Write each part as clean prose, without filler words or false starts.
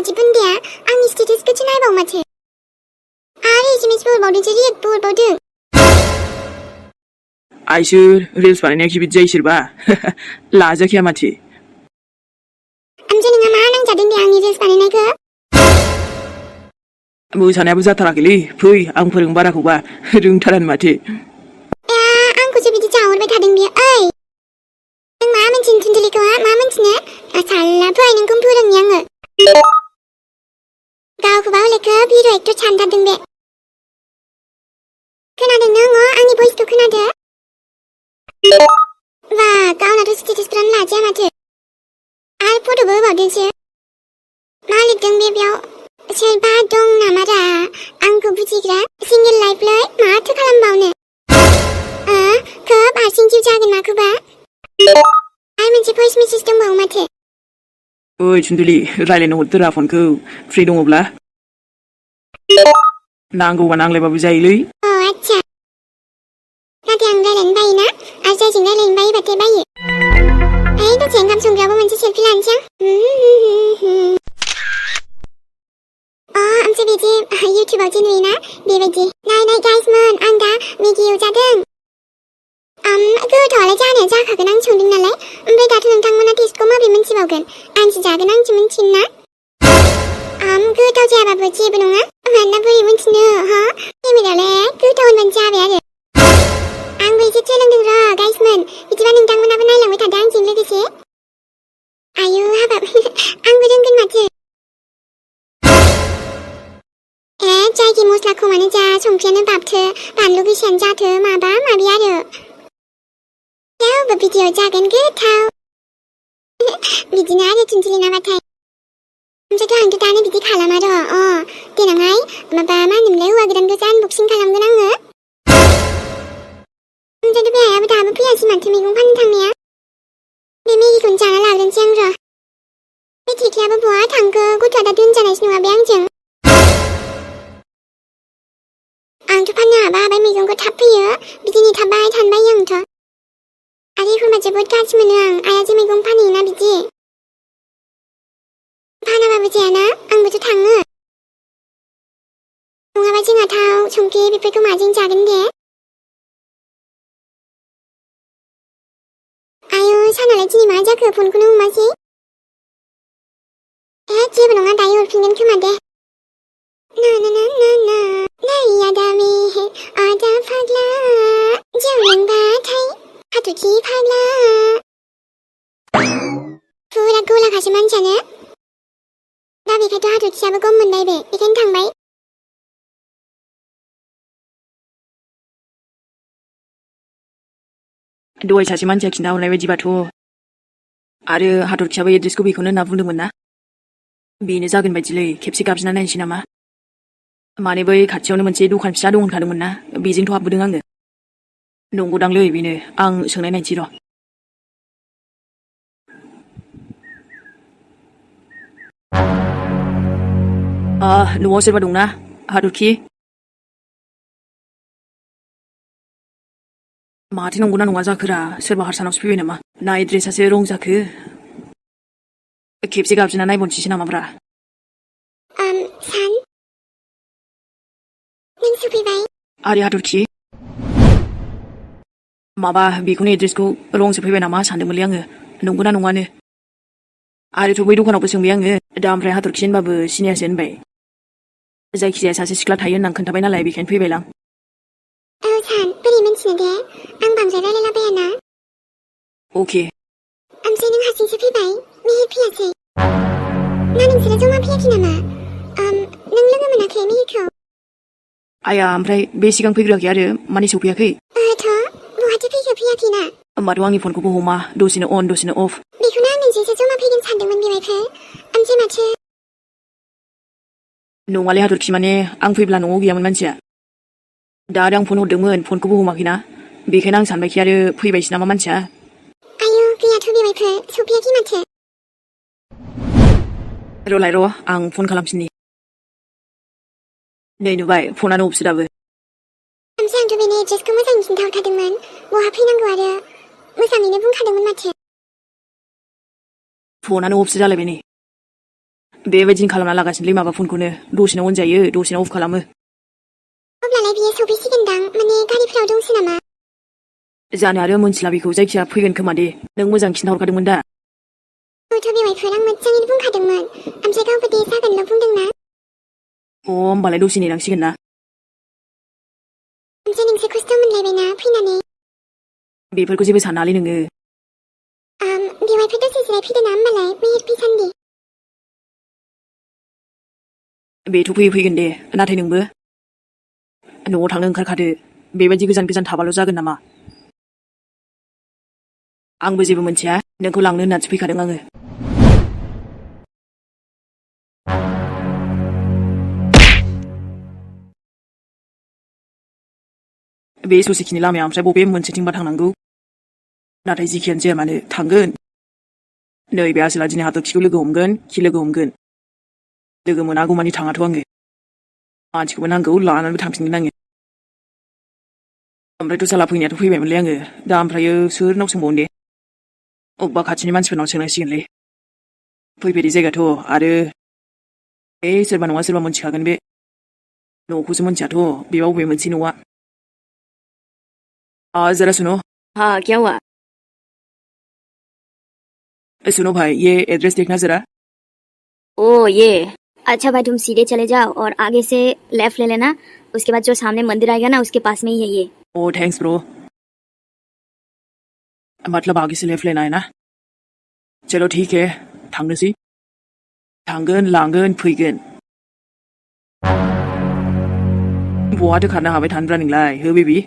어지분대야 आंनि स्टेटासखौसो नायबाव माथो आरो एसएमएसफोर हरबावदोंसो रिएक्टबो हरबावदों आइसोर रिल्स बानायनाया बिदि जायो सोरबा लाजाखिया माथो ओमफ्राय नोंहा मा नांजादों दे आंनि रिल्स बानायनायखौ मोसानायाबो जाथाराखैलै फै आं फोरों बाराखौबा रोंथारानो माथो आंखौसो बिदि जाहरबाय थादों बियो ओइ नों मा मोनथिनो थुनजुलिखौ मा मोनथिनो साला फै नोंखौ फोरोंनि आङो गावखौबा हलेखौ हिर' एक्टर सानथारदों बे खोनादों नोङो आंनि भइसखौ खोनादों बा गावनाथ' स्टेटासफ्रानो लाजाया माथो आरो फट'बो होबावदोंसो मा लिरदों बे बेयाव सोरबा दं नामारा आंखौ बुजिग्रा सिंगेल लाइफलै माथो खालामबावनो खोब हारसिं जिउ जागोन माखौबा आरो मोनसे भइस मेसेज दंबावो माथो ओइ सुन्दुलि रायलायनो हरदोरा फनखौ फ्रि दङब्ला नांगौबा नांलायबाबो जायोलै आच्छा नाथाय आं रायलायनो बायोना आरो जायजों रायलायनो बायोबाथाय बायो दसे ओंखाम संग्रायावबो मोनसे सेल्फि लानोसै आं ओमफ्राय बिदि इउटिउबाव जे नुयोना बेबायदि नाय गाइसमोन आं दा मेगि एवजादों गोथावआलाय जानाया जाखागोन आं संदों नालाय ओमफ्राय दाथ' नोंथांमोना टेस्टखौ माबोरै मोनथिबावगोन आंसो जागोन आंसो मोनथिगोन ना गोथाव जायाबाबो जेबो नङा मानोना बोरै मोनथिनो केमेरायावलाय गोथाव होनबानो जाबाय आरो आंबो एसे सोलोंदों र' गाइसमोन बिदिबा नोंथांमोनाबो नायलांबाय थादो आंजों लोगोसे आयौ हाबाब आंबो रोंगोन माथो जायखि मस्ला खमानो जा संख्रियानो बाबथो बानलु गोसायानो जाथो माबा माबि आरो थेवबो भिडिअ जागोन गोथाव बिदिनो आरो थुनजुलिनाबाथाय ओमफ्रायथ' आंथ' दानो बिदि खालामा र' देनांहाय माबा मा होनोमोनलाय हौवा गोदान गोजा आनबक्सिं खालामगोन आङो ओमफ्रायथ' बे आइयाबो दाबो फैयासै माथो मैगं फाननो थांनाया बे मेगिखौनो जाना लाग्रोनोसै आं र' बे थेख्लियाबो बहा थांखो गथ'आ दा दोनजानायसो नङा बे आंजों आंथ' फाननो हाबा आबाय मैगंखौ थाब फैयो बिदि नेथाबबाय थानो बायो आंथ' आरो एखनबा जोबोद गाज्रि मोनो आं आइया जे मैगं फानहैयोना बिदि फानाबाबो जायाना आंबोथ' थाङो नङाबा जोंहा थाव संख्रि बेफोरखौ माजों जागोन दे आयौ सानालाय दिनै मा जाखो फनखौनो हमासै जेबो नङा दायो हरफिनगोन खोमा दे ना यादा में आदा फाग्ला जौ लोंबाथाय हाथरखि फाग्ला फुरा गलाखासो मानसियानो दा बेखायथ' हाथरखियाबो गम मोनबाय बे बेखायनो थांबाय दहाय सासे मानसिया खिन्थाहरनाय बायदिबाथ' आरो हाथरखियाबो एड्रेसखौ बेखौनो होनना बुंदोंमोन ना बेनो जागोन बायदिलै खेबसे गाबज्रिना नायनोसै नामा माने बै खाथियावनो मोनसे दखान फिसा दं होनखादोंमोन ना बेजोंथ' हाबबोदों आङो नंगौदांलै बेनो आं सोंनाय नायनोसै र' न'आव सोरबा दंना हाथरखि माथो नंगौना नङा जाखोरा सोरबा हारसानावसो फैबाय नामा ना एड्रेसासो रं जाखो खेबसे गाबज्रिना नायबावनोसैसो नामाब्रा सान नों सफैबाय आरे हाथरखि माबा बेखौनो एड्रेसखौ रंसो फैबाय नामा सानदोंमोनलै आङो नंगौना नङानो आरोथ' बै दखानावबो सोंबाय आङो दा ओमफ्राय हाथरखि होनबाबो सिनायासो होनबाय जायखिजाया सासे सिख्ला थायो होननानै खोन्थाबाय नालाय बेखायनो फैबायलां सान बोरै मिन्थिनो दे आं बांद्राय रायलायलाबायाना अके ओमफ्राय नों हारसिंसो फैबाय मेहेर फैयासै ना नोंसोरो जमा फैयाखै नामा नों लोगो मोनाखै मेहेरखौ आया ओमफ्राय बे सिगां फैग्राखै आरो माने सौफैयाखै बहाथो फैयाखैना होमबाथ' आंनि फनखौबो हमा दसेनो अन दसेनो अफ बेखौनो आं नोंसोरसो जमा फैगोन सानदोंमोन बेवाइफोर ओमफ्राय माथो नङालै हाथरखि माने आं फैब्ला न'आव गैयामोन मानसिया दा आरो आं फन हरदोंमोन फनखौबो हमाखैना बेखायनो आं सानबायखि आरो फैबायसो नामा मानसिया आयौ गैयाथ' बेवाइफोर सौफैयाखै माथो र'लाय र' आं फन खालामफिननि नै नुबाय फनानो अफसो दाबो ओमफ्राय आंथ' बेनि एड्रेसखौ मोजाङै खिन्थाहरखादोंमोन बहा फैनांगौ आरो मोजाङैनो बुंखादोंमोन माथो फनानो अफसो जालायबाय नै बेबायदिनो खालामना लागासिनोलै माबा फनखौनो दसेनो अन जायो दसेनो अफ खालामो अब्लालाय बियो सफैसिगोनदां माने गारिफोराव दंसै नामा जानो आरो मोनथिला बेखौ जायखिया फैगोन खोमा दे नों मोजां खिन्थाहरखादोंमोन दा गथ' बेवाइफोर आं मोजाङैनो बुंखादोंमोन ओमफ्राय गावबो दे जागोनल' बुंदोंना होमबालाय दसे नेनांसिगोन ना ओमफ्राय नोंसोर खस्थ' मोनलायबायना फैनानै बेफोरखौ जेबो सानालै नोङो बेवाइफोर दसे जिरायफैदो ना होमबालाय मेहेर फैसान्दि बेथ' फैगोन दे नाथाय नोंबो न'आव थांनो ओंखारखादो बेबायदि गोजान गोजान थाबाल' जागोन नामा आंबो जेबो मोनथिया नोंखौ लांनो होननानैसो फैखादों आङो बे ससेखिनि लामाया ओमफ्राय बबे मोनसेथिंबा थांनांगौ नाथाय जिखियानो जाया मानो थांगोन नैबे आसोला दिनै हाथरखिखौ लोगो हमगोन लोगो मोनागौमानि थाङाथ' आङो मानसिखौबो नांगौ लानानैबो थांफिनगोन आङो ओमफ्रायथ' साला फैनायाथ' फैबायमोनलै आङो दा ओमफ्रायो सोरनाव सोंबावनो दे अबेबा खाथिनि मानसिफोरनाव सोंनांसिगोनलै फैफेरि जायगाथ' आरो सोरबा नङा सोरबा मोनथिखागोन बे न'खौसो मोनथियाथ' बेबा बबे मोनसे न'आ जरा सुनो हाँ क्या हुआ सुनो भाई ये एड्रेस देखना जरा ओ ये अच्छा भाई तुम सीधे चले जाओ और आगे से लेफ्ट ले लेना उसके बाद जो सामने मंदिर आएगा ना उसके पास में ही है ये ओ थैंक्स ब्रो मतलब आगे से लेफ्ट लेना है ना चलो ठीक है थांनोसै थांगोन लांगोन फैगोन बहाथो खारनो हाबाय थानोब्रा नोंलाय हो बेबि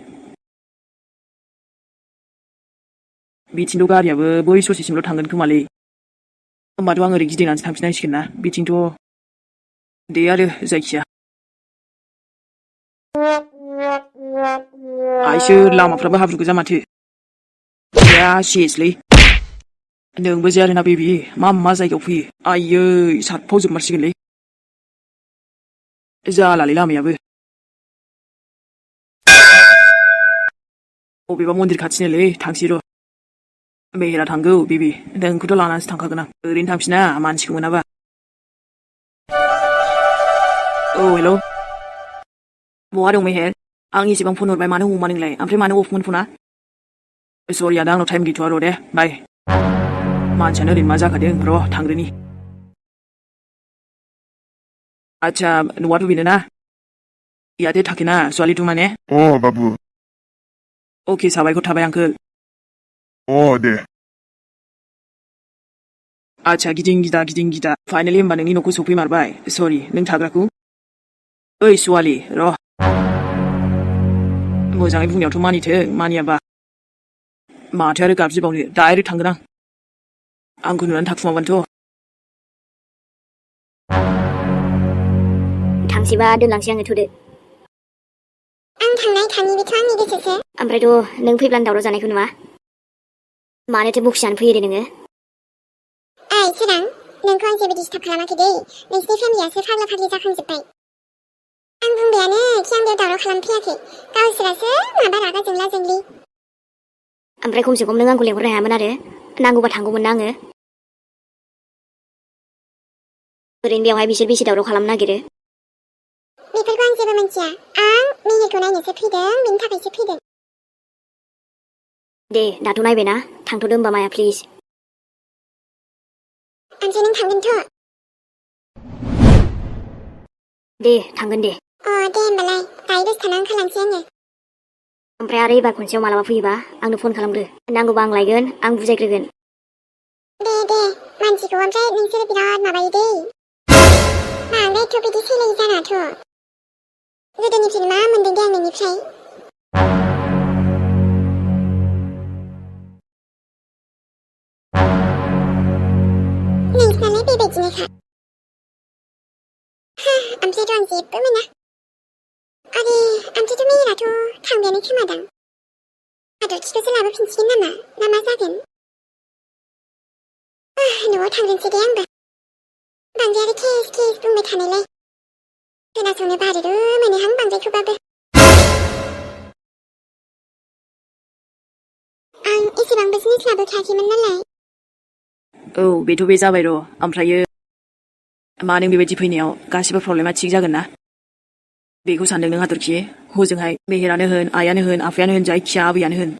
बिथिंथ' गारियाबो बै ससेसिमल' थांगोन खोमालै होमबाथ' आं ओरै गिदिंनानैसो थांफिननांसिगोन ना बिथिंथ' दे आरो जायखिया आइसो लामाफ्राबो हाब्रु गोजा माथो या सियसलै नोंबो जे आरोना बेबि मा जायगायाव फैयो आयै सातफावजोबमारसिगोनलै जालालै लामायाबो बबेबा मन्दिर खाथिनोलै थांसै र' मेहेरा थांगौ बेबि नोंखौथ' लानानैसो थांखागोन आं ओरैनो थांफिना मानसिखौ मोनाबा औ हेल' बहा दं मेहेर आं एसेबां फन हरबाय मानो हमा नोंलाय ओमफ्राय मानो अफमोन फना सरि आदा आंनाव टाइम गैथ'आ र' दे बाय मानसियानो ओरैनो मा जाखादों र' थांग्रोनि अच्छा न'आथ' बेनो ना ইয়াতে থাকে না ছোৱালীটো মানে बाबु अके साबायखर थाबाय आंकोल दे आच्छा गिदिं गिदा फाइनेलि होमबा नोंनि न'खौ सफैमारबाय सरि नों थाग्राखौ ओइ सुवालि र' मोजाङै बुंनायावथ' मानिथों मानियाबा माथो आरो गाबज्रिबावनो डाइरेक्ट थांगोन आंखौ नुनानै थाखुमाबानोथ' थांसैबा दोनलांसै आङो थुदो आं थांनाय थाङि बेथ' आंनि गोसोसो ओमफ्रायथ' नों फैब्लानो दावराव जानायखौ नुवा मानोथो बखि जानो फैयो दे नोङो ओइ सोरां नोंखौ आं जेबो डिस्टार्ब खालामाखै दै नोंसिनि फेमिलियासो फाग्ला फाग्लि जाखांजोब्बाय आं बुंबायानो खि आं बेयाव दावराव खालामफैयाखै गावसोरासो माबा रागा जोंला जोंलि ओमफ्राय खमसे खम नों आंखौ लेंहरनो हायामोन आरो नांगौबा थांगौमोन ना आङो ओरैनो बेवहाय बिसोर बेसे दावराव खालामनो नागिरो बेफोरखौ आं जेबो मिन्थिया आं मेहेरखौ नायनोसो फैदों बेनि थाखायसो फैदों दे दाथ' नायबायना थांथ'दो होमबा माया प्लिज ओमफ्राय नों थांगोनथ' दे थांगोन दे दे होमबालाय दायो दसे थाना ओंखारलांसै आङो ओमफ्राय आरो एबार खनसेयाव मालाबा फैयोबा आंनो फन खालामग्रो नांगौबा आं लायगोन आं बुजायग्रोगोन दे मानसिखौ ओमफ्राय नोंसोरो बिराद माबायो दै बांद्रायथ' बिदि सैलायै जानाथ' गोदोनिफ्रायनो मा मोनदों दे आं नोंनिफ्राय नोंसिनालाय बेबायदिनोखा ओमफ्रायथ' आं जेबो मोना आरे ओमफ्रायथ' मेहेराथ' थांबायानो खोमादां हाथरखिखौसो लाबोफिनसिगोन नामा ना मा जागोन न'आव थांगोनसै दे आंबो बांद्राय आरो केस बुंबाय थानायलाय खोनासंनो बारोबो मोनोहां बांद्रायखौबाबो आं एसेबांबो जिनिस लाबोखायाखैमोन नालाय औ बेथ' बे जाबाय र' ओमफ्रायो मा नों बेबायदि फैनायाव गासिबो प्रब्लेमा थिग जागोन ना बेखौ सानदों नों हाथरखि हजोंहाय मेहेरानो होन आइयानो होन आफायानो होन जायखिया आबैयानो होन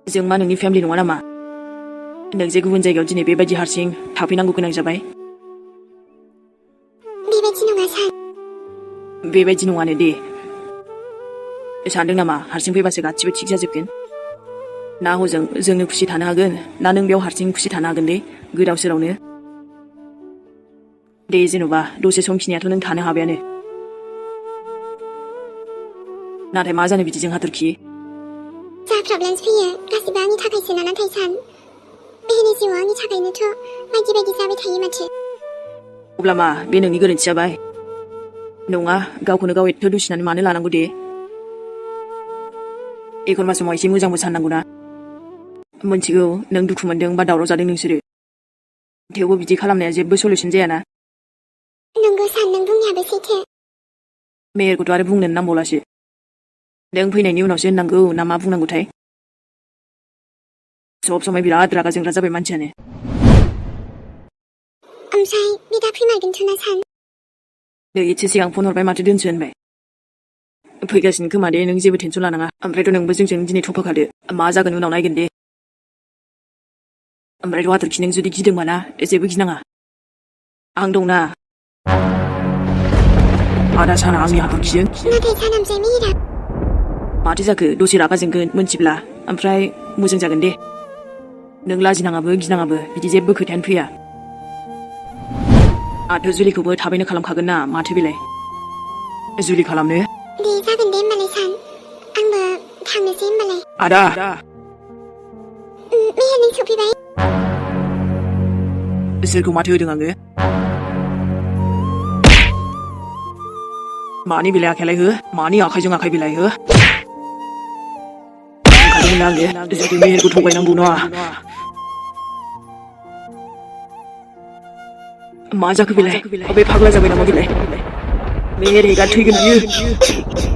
जों मा नोंनि फेमिलि नङा नामा नों जे गुबुन जायगायाव दिनै बेबायदि हारसिं थाफैनांगौ गोनां जाबाय बेबायदि नङा सान बेबायदि नङानो दे सानदों नामा हारसिं फैबासो गासिबो थिग जाजोबगोन ना हजों जोंनो खुसि थानो हागोन ना नों बेयाव हारसिं खुसि थानो हागोन दे गोदाव सोरावनो दे जेन'बा दसे समखिनियाथ' नों थानो हाबायानो नाथाय मा जानो बिदिजों हाथरखि जा प्रब्लेम्स फैयो गासिबो आंनि थाखायसो ना नाथाय सान बेनि जिउआव आंनि थाखायनोथ' बायदि बायदि जाबाय थायो माथो अब्ला मा बे नोंनि गोरोन्थि जाबाय नङा गावखौनो गाव एथ' दुसिनानै मानो लानांगौ दे एखनबा समाव एसे मोजांबो साननांगौ ना मोनथिगौ नों दुखु मोनदों बा दावराव जादों नोंसोरो थेवबो बिदि खालामनाया जेबो सलिउसन जायाना नंगौ सान नों बुंनायाबो सैथो मेहेरखौथ' आरो बुंनोनो नांबावलासो नों फैनायनि उनावसो होननांगौ ना मा बुंनांगौथाय सब समाय बिराद रागा जोंग्रा जाबाय मानसियानो ओमफ्राय बे दा फैमारगोनथ' ना सान नै एसे सिगां फन हरबाय माथो दोनसो होनबाय फैगासिनो खोमा दे नों जेबो टेनसन लानाङा ओमफ्रायथ' नोंबो जोंजों दिनै थफाखादो मा जागोन उनाव नायगोन दे ओमफ्रायथ' हाथरखि नों जुदि गिदोंबा ना जेबो गिनाङा आं दंना आदा साना आंनि हाथरखिजों नाथाय सान ओमफ्राय मेहेरा माथो जाखो दसे रागा जोंगोन मोनथिब्ला ओमफ्राय मोजां जागोन दे नों लाजिनाङाबो गिनाङाबो बिदि जेबो खोथायानो फैया आंथ' जुलिखौबो थाबैनो खालामखागोन ना माथो बेलाय जुलि खालामनो दे जागोन दे होमबालाय सान आंबो थांनोसै होमबालाय आदा मेहेर नों सफैबाय सोरखौ माथो होदों आङो मानि बिलाइ आखाइलाय हो मानि आखाइजों आखाइ बिलाइ हो बुंखादोंमोन आङो जुदि मेहेरखौ थगायनांगौ नङा मा जाखो बिलाइ बे फाग्ला जाबाय नामा बिलाइ मेहेर हेगा थैगोन बियो